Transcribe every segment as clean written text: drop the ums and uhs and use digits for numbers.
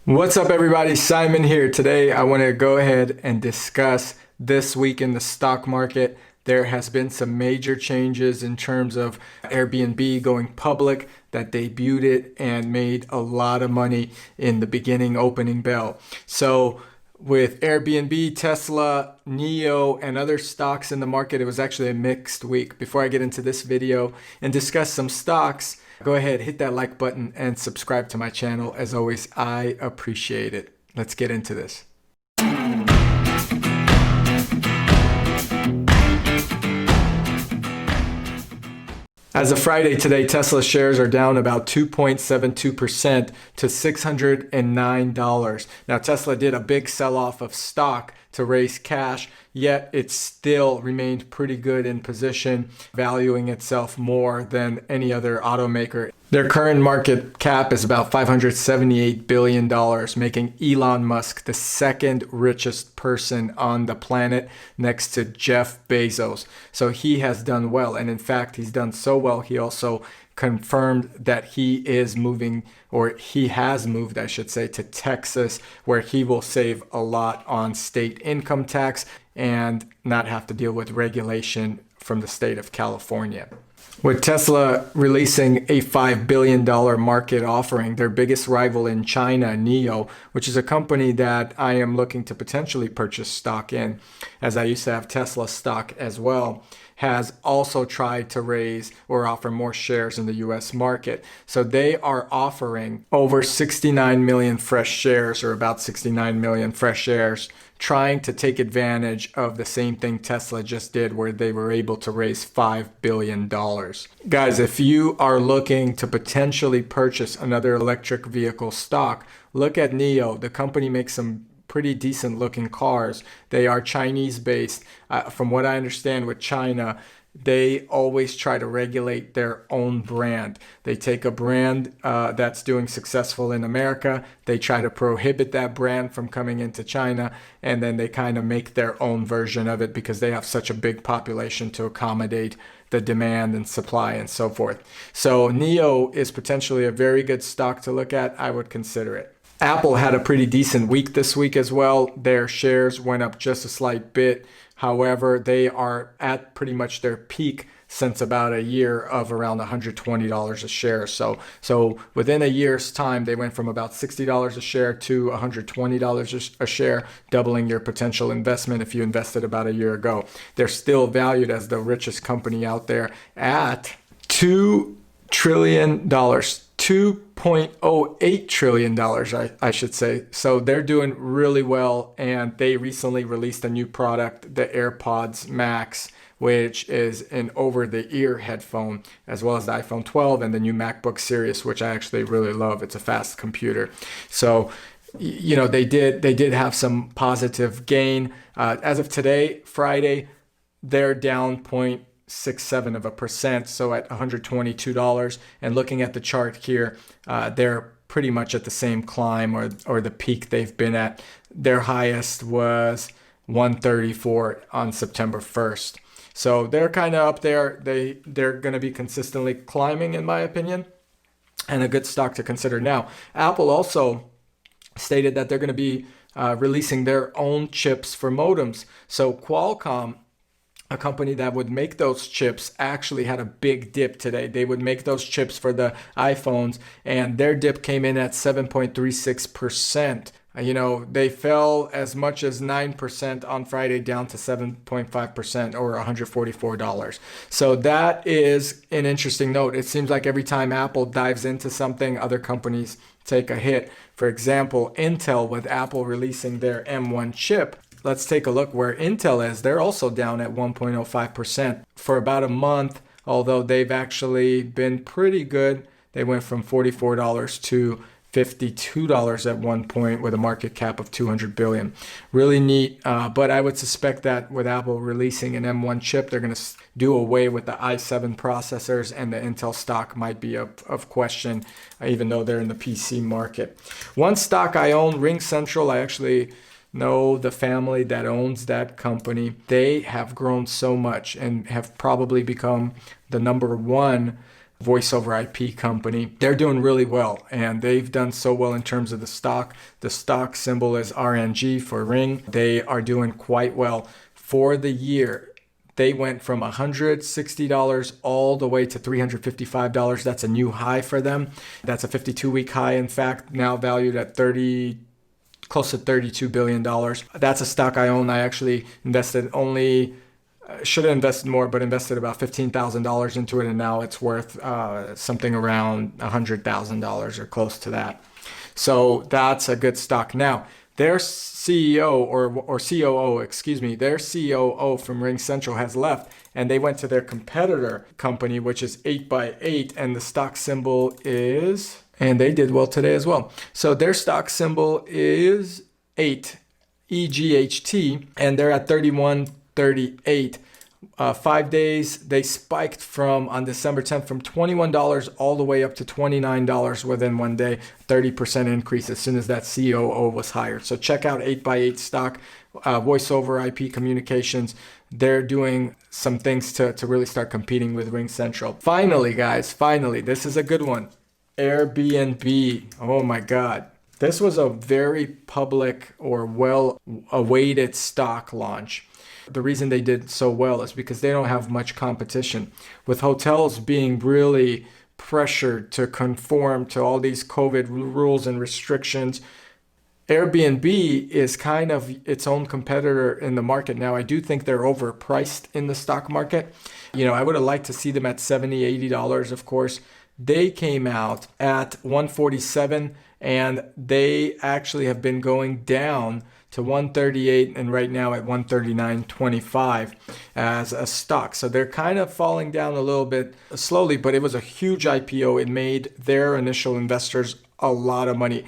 What's up, everybody? Simon here. Today, I want to go ahead and discuss this week in the stock market. There has been some major changes in terms of Airbnb going public that debuted it and made a lot of money in the beginning opening bell. So with Airbnb, Tesla, NIO, and other stocks in the market, it was actually a mixed week. Before I get into this video and discuss some stocks, go ahead, hit that like button and subscribe to my channel. As always, I appreciate it. Let's get into this. As of Friday today, Tesla shares are down about 2.72% to $609. Now, Tesla did a big sell-off of stock to raise cash, yet it still remained pretty good in position, valuing itself more than any other automaker. Their current market cap is about $578 billion, making Elon Musk the second richest person on the planet next to Jeff Bezos. So he has done well. And in fact, he's done so well, he also confirmed that he is moving, or he has moved, I should say, to Texas, where he will save a lot on state income tax and not have to deal with regulation from the state of California. With Tesla releasing a $5 billion market offering, their biggest rival in China, NIO, which is a company that I am looking to potentially purchase stock in, as I used to have Tesla stock as well, has also tried to raise or offer more shares in the US market. So they are offering over 69 million fresh shares, or about 69 million fresh shares, trying to take advantage of the same thing Tesla just did, where they were able to raise $5 billion. Guys, if you are looking to potentially purchase another electric vehicle stock, look at NIO. The company makes some pretty decent looking cars. They are Chinese based. From what I understand with China, they always try to regulate their own brand. They take a brand that's doing successful in America, they try to prohibit that brand from coming into China, and then they kind of make their own version of it because they have such a big population to accommodate the demand and supply and so forth. So NIO is potentially a very good stock to look at. I would consider it. Apple had a pretty decent week this week as well. Their shares went up just a slight bit. However, they are at pretty much their peak since about a year of around $120 a share. So within a year's time, they went from about $60 a share to $120 a share, doubling your potential investment if you invested about a year ago. They're still valued as the richest company out there at $2 trillion. $2.08 trillion, I should say. So they're doing really well, and they recently released a new product, the AirPods Max, which is an over-the-ear headphone, as well as the iPhone 12 and the new MacBook Series, which I actually really love. It's a fast computer. So they did have some positive gain. As of today, Friday, they're down 0.67%, so at $122. And looking at the chart here, they're pretty much at the same climb or the peak they've been at. Their highest was 134 on September 1st. So they're kind of up there. They're going to be consistently climbing, in my opinion, and a good stock to consider. Now, Apple also stated that they're going to be releasing their own chips for modems. So Qualcomm, a company that would make those chips, actually had a big dip today. They would make those chips for the iPhones, and their dip came in at 7.36%. They fell as much as 9% on Friday, down to 7.5%, or $144. So that is an interesting note. It seems like every time Apple dives into something, other companies take a hit. For example, Intel, with Apple releasing their M1 chip, let's take a look where Intel is. They're also down at 1.05% for about a month, although they've actually been pretty good. They went from $44 to $52 at one point, with a market cap of $200 billion. Really neat, but I would suspect that with Apple releasing an M1 chip, they're going to do away with the i7 processors, and the Intel stock might be of question, even though they're in the PC market. One stock I own, RingCentral, I actually know the family that owns that company. They have grown so much and have probably become the number one voice over IP company. They're doing really well, and they've done so well in terms of the stock. The stock symbol is RNG for Ring. They are doing quite well for the year. They went from $160 all the way to $355. That's a new high for them. That's a 52-week high, in fact, now valued at close to $32 billion. That's a stock I own. I actually invested should have invested more, but invested about $15,000 into it, and now it's worth something around $100,000 or close to that. So that's a good stock. Now, their CEO or COO, excuse me, their COO from RingCentral has left, and they went to their competitor company, which is 8x8, and the stock symbol is, and they did well today as well. So their stock symbol is 8, EGHT, and they're at 31.38. 5 days, they spiked on December 10th from $21 all the way up to $29 within 1 day, 30% increase as soon as that COO was hired. So check out 8x8 stock, voice over IP communications. They're doing some things to really start competing with RingCentral. Finally, guys, this is a good one. AirBNB. Oh my God. This was a very public or well-awaited stock launch. The reason they did so well is because they don't have much competition. With hotels being really pressured to conform to all these COVID rules and restrictions, Airbnb is kind of its own competitor in the market. Now, I do think they're overpriced in the stock market. I would have liked to see them at $70, $80, of course. They came out at 147, and they actually have been going down to 138 and right now at 139.25 as a stock. So they're kind of falling down a little bit slowly, but it was a huge IPO. It made their initial investors a lot of money.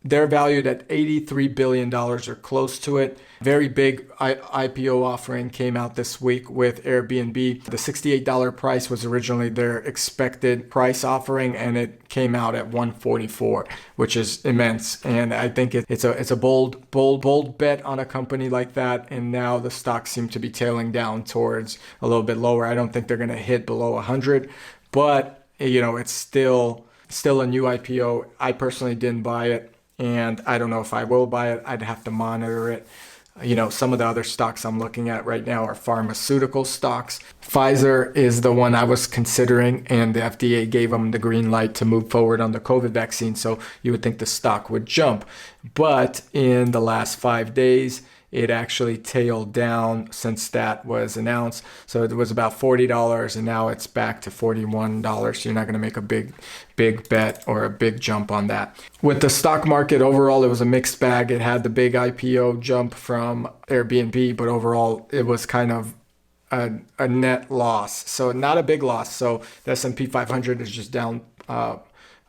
They're valued at $83 billion or close to it. Very big IPO offering came out this week with Airbnb. The $68 price was originally their expected price offering, and it came out at $144, which is immense. And I think it's a bold bet on a company like that. And now the stocks seem to be tailing down towards a little bit lower. I don't think they're going to hit below 100, but it's still a new IPO. I personally didn't buy it, and I don't know if I will buy it. I'd have to monitor it. Some of the other stocks I'm looking at right now are pharmaceutical stocks. Pfizer is the one I was considering, and the FDA gave them the green light to move forward on the COVID vaccine. So you would think the stock would jump. But in the last 5 days, it actually tailed down since that was announced. So it was about $40, and now it's back to $41. So you're not going to make a big bet or a big jump on that. With the stock market overall, it was a mixed bag. It had the big IPO jump from Airbnb, but overall it was kind of a net loss. So not a big loss. So the S&P 500 is just down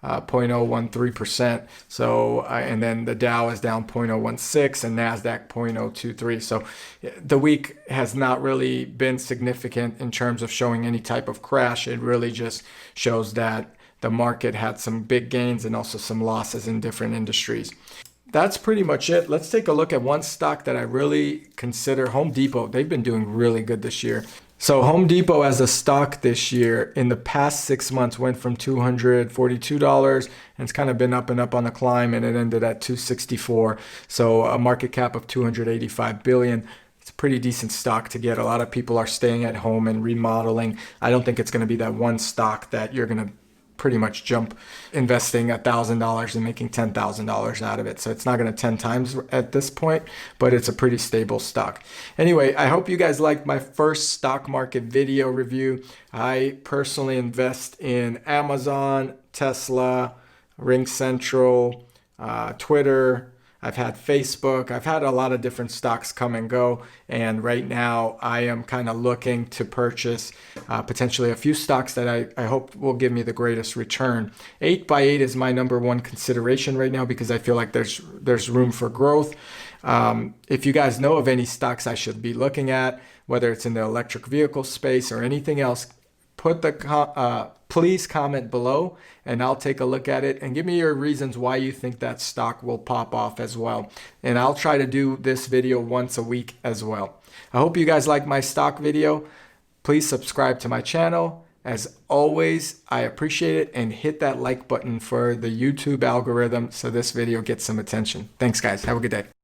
0.013%. So, and then the Dow is down 0.016 and Nasdaq 0.023. So the week has not really been significant in terms of showing any type of crash. It really just shows that the market had some big gains and also some losses in different industries. That's pretty much it. Let's take a look at one stock that I really consider, Home Depot. They've been doing really good this year. So Home Depot as a stock this year in the past 6 months went from $242 and it's kind of been up and up on the climb, and it ended at $264. So a market cap of $285 billion. It's a pretty decent stock to get. A lot of people are staying at home and remodeling. I don't think it's going to be that one stock that you're going to pretty much jump investing $1,000 and making $10,000 out of it. So it's not going to 10 times at this point, but it's a pretty stable stock. Anyway, I hope you guys liked my first stock market video review. I personally invest in Amazon, Tesla, RingCentral, Twitter. I've had Facebook. I've had a lot of different stocks come and go. And right now I am kind of looking to purchase potentially a few stocks that I hope will give me the greatest return. 8x8 is my number one consideration right now because I feel like there's room for growth. If you guys know of any stocks I should be looking at, whether it's in the electric vehicle space or anything else, please comment below and I'll take a look at it and give me your reasons why you think that stock will pop off as well. And I'll try to do this video once a week as well. I hope you guys like my stock video. Please subscribe to my channel As always, I appreciate it, and hit that like button for the YouTube algorithm so this video gets some attention. Thanks, guys. Have a good day.